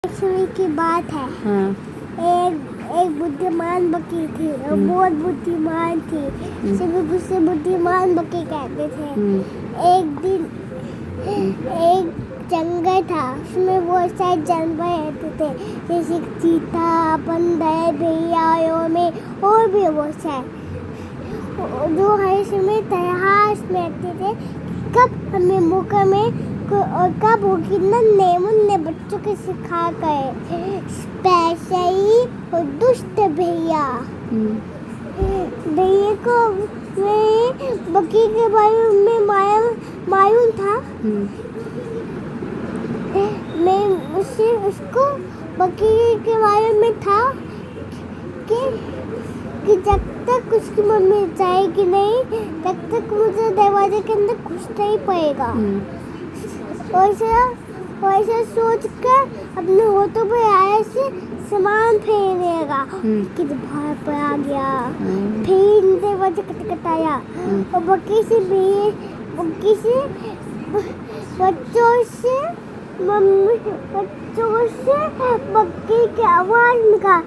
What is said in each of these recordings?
समय की बात है। हाँ। एक बुद्धिमान बकरी थी और बहुत बुद्धिमान थी। सभी उसे बुद्धिमान बकरी कहते थे। एक दिन एक जंगल था, उसमें बहुत सारे जानवर रहते थे, जैसे चीता, बंदर, भेड़िया में और भी बहुत सारे, जो हर समय तलाश में रहते थे कब हमें मौका में और कब होगी नन्हे मुन्ने बच्चों को सिखा कर पैसे और दुष्ट भैया भैया को मैं बकरी के बारे में मालूम था। मैं उसको बकरी के बारे में था कि जब तक उसकी मम्मी जाएगी नहीं तब तक मुझे दरवाजे के अंदर घुस नहीं पाएगा। वैसा सोच कर अपने होठों पर आया से सामान फेरेगा कि बाहर पर आ गया। फिर दरवाजा खटखटाया और बकरी से बच्चों से बकरी की आवाज निकाल,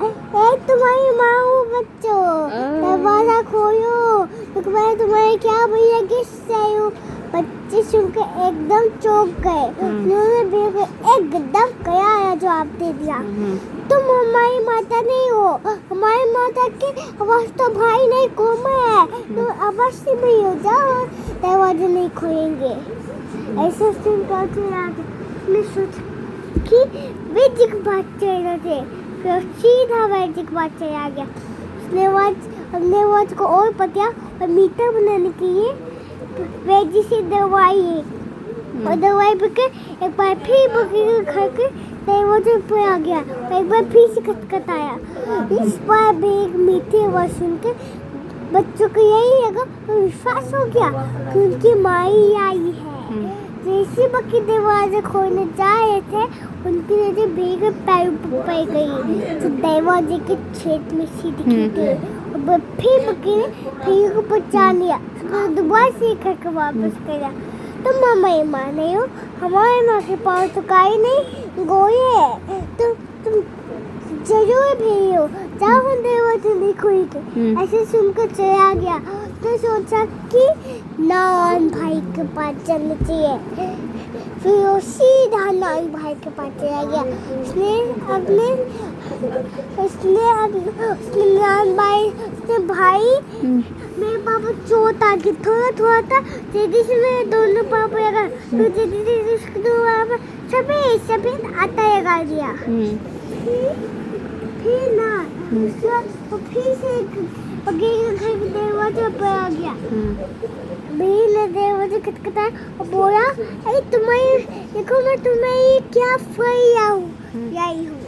तुम्हारी माँ हूँ बच्चों, दरवाजा खोलो, तुम्हारे क्या भैया किससे हूँ। बच्चे सुनकर एकदम चौंक गए। उन्होंने भैया को एकदम कड़ा जवाब दे दिया, तुम हमारी माता नहीं हो, हमारी माता की आवाज तो भाई नहीं कोमल है, तुम आवाज से भी हो जाओ, दरवाजा नहीं खोलेंगे। ऐसा सुनकर मैं सोचा कि वैदिक बात चल रहे थे, फिर सीधा वैदिक बात चला गया। उसने आवाज को और पतिया और मीठा बनाने के लिए वैद्य से दवाई और दवाई पीकर एक बार फिर बकरी खा के दरवाजे पर आ गया। एक बार फिर से खटखटाया। इस बार भी एक मीठी आवाज सुनकर बच्चों को यही लगा और विश्वास हो गया कि उनकी माँ ही आई है। जैसे बकरी दरवाजा खोलने जा रहे थे, उनकी नजर भीगे पैर पर गई तो दरवाजे के छेद में सीधी गई। फिर बकरी ने भैया को पहचान लिया, दोबारा से करके वापस गया। तुम हमारी माँ नहीं हो, हमारे माँ के पास तो गाय नहीं गोये है, तुम जरूर भैया हो, जाओ दरवाजा नहीं खोलेंगे। ऐसे सुनकर चला गया तो सोचा कि नान भाई के पास जाना चाहिए। फिर वो सीधा नान भाई के पास चला गया। उसने नान भाई मेरे पापा चोट आ गई, थोड़ा था जल्दी से मेरे दोनों पापा लगा तो जल्दी से उसके दो पापा सफेद आटा लगा दिया। फिर ना फिर से बकरी के घर के दरवाजे पर आ गया। भैया ने दरवाजा खटखटाया और बोला, अरे तुम्हारी देखो मैं तुम्हें क्या लाई हूँ।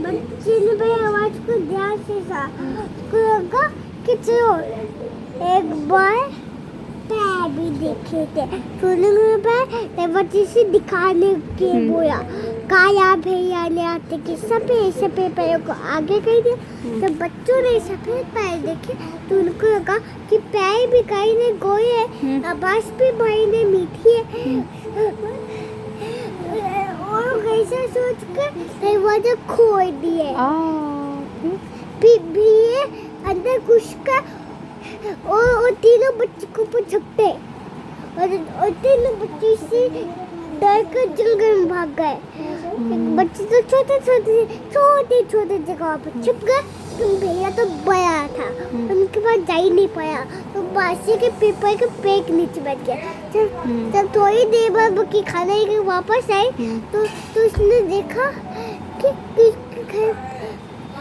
बच्चे ने भैया आवाज को ध्यान से लगा कि चलो एक बार पैर भी देखे थे। दरवाजे से दिखाने के बोला। काया भैया ने आते कि सफेद पैरों को आगे कर दिया। तो बच्चों ने सफेद पैर देखे तो उनको लगा कि पैर भी गाय ने गोए है, आवाज भी भाई ने मीठी है। और ऐसा सोच कर दरवाजा खोल दिए। फिर भी अंदर घुसकर और तीनों बच्चों को पछपटे और तीनों बच्चे से डर कर जंगल में भाग गए। बच्चे तो छोटे जगह पर छुप गए। तुम भैया तो बड़ा था, उनके पास जा ही नहीं पाया, तो बासी के पेपर के पेड़ के नीचे बैठ गया। जब थोड़ी देर बाद बकरी खाने के वापस आई तो उसने देखा कि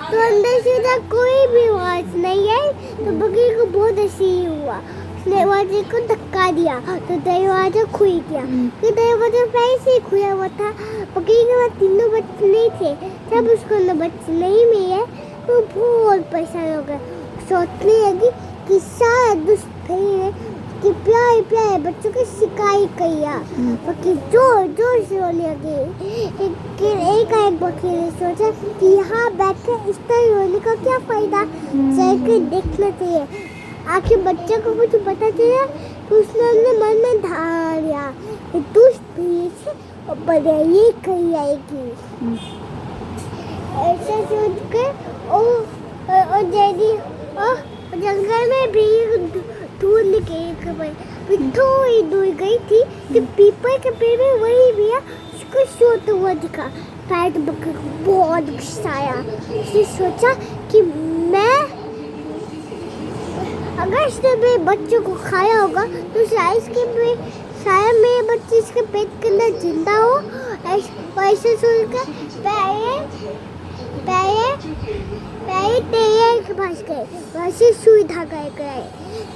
तो अंदर से कोई भी आवाज नहीं आई। तो बकरी को बहुत हंसी हुआ। दरवाजे को धक्का दिया तो दरवाजा खुल गया। फिर दरवाजा पहले से खुला हुआ था। बकरी के बाद तीनों बच्चे नहीं थे। जब उसको बच्चे नहीं मिले वो बहुत परेशान हो गए। सोचने लगी कि शायद दुष्ट भैया कि प्यारे बच्चों की शिकायत किया। बकरी जोर से रोने लगी। एक बकरी ने सोचा कि यहाँ बैठकर इस तरह रोने का क्या फायदा, चलकर देखना चाहिए। आखिर बच्चे को कुछ पता चला तो उसने अपने मन में ठान लिया दुष्ट भैया से और बनाइए कहीं आएगी। ऐसे सोच कर और डैडी और जंगल में भी दूर निकल गई, थोड़ी दूर गई थी कि पीपल के पेड़ में वही भैया उसको सोता हुआ दिखा। पैर बकरी को बहुत गुस्सा आया। उसने सोचा कि मैं अगर इसने मेरे बच्चों को खाया होगा तो शायद मेरे बच्चे इसके पेट के अंदर जिंदा हो। ऐसे सोचकर पहले टेयर के पास गए, वैसे सुई धागा गए,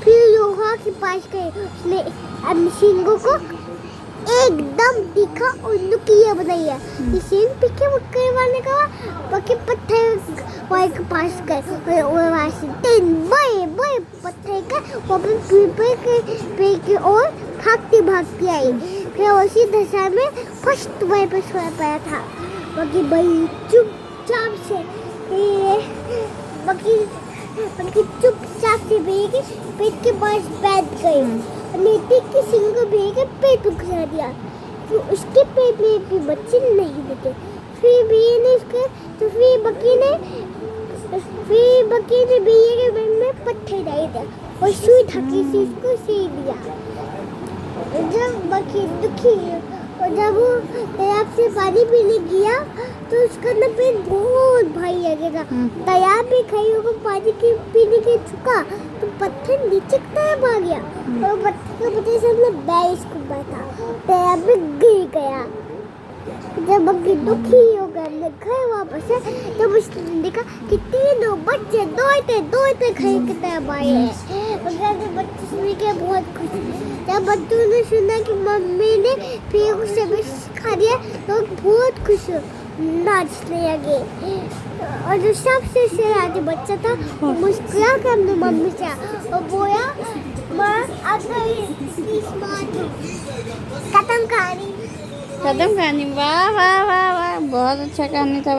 फिर लोहा के पास गए। उसने सिंगों को एकदम तीखा और नुकीला बनाया। सिंग पीके मुक्के मारने का बाकी पत्थर वाले के पास गए और वहाँ से 3 बड़े पत्थर का वो पीपल के पेड़ की ओर भागती आई। फिर उसी दशा में फर्स्ट वहीं पर सोया पड़ा था। बाकी भाई चुपचाप से पेट के पास बैठ गई। नीति की सिंह को भेज पेट उखड़ा दिया। तो उसके पेट में भी बच्चे नहीं देते। फिर बकी ने भैया के पेट में पत्थर डाल दिया और सुई धागे से उसको सी दिया। जब बकी दुखी और जब वो तालाब से पानी पीने गया तो उसका ना पेट बहुत भारी लगेगा। तालाब में खड़े को पानी पीने के चुका तो पत्थर नीचे की तरफ आ गया और पत्थर के वजह से हमने बैठ को बैठा, तालाब में गिर गया। जब बकी दुखी हो गया हमने घर वापस है तब उसने देखा कि 3 बच्चे दौड़ते घर की तरफ आए हैं। बच्चे सुन के बहुत खुश। जब बच्चों ने सुना कि मम्मी ने फिर उसे भी सिखा दिया तो बहुत खुश नाचने लगे। और जो सबसे शरारती बच्चा था वो मुस्कुरा कर अपनी मम्मी से और बोला माँ अगर इसकी स्मार्ट हो। खत्म कहानी। वाह वाह वाह वाह, बहुत अच्छा कहानी था।